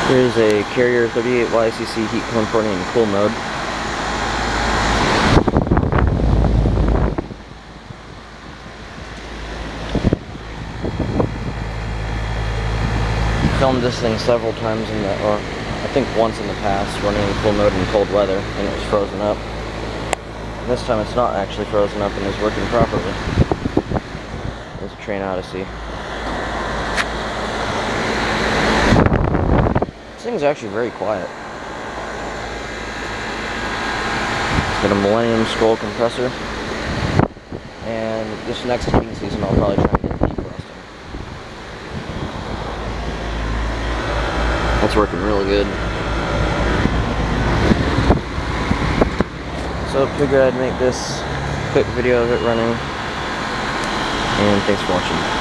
Here's a Carrier 38YCC heat cone porting in cool mode. Filmed this thing several times or I think once in the past, running in cool mode in cold weather, and it was frozen up. And this time it's not actually frozen up and is working properly. There's a Trane Odyssey. This thing's actually very quiet. It's got a Millennium scroll compressor, and this next heating season I'll probably try and get defrosting. That's working really good. So I figured I'd make this quick video of it running, and thanks for watching.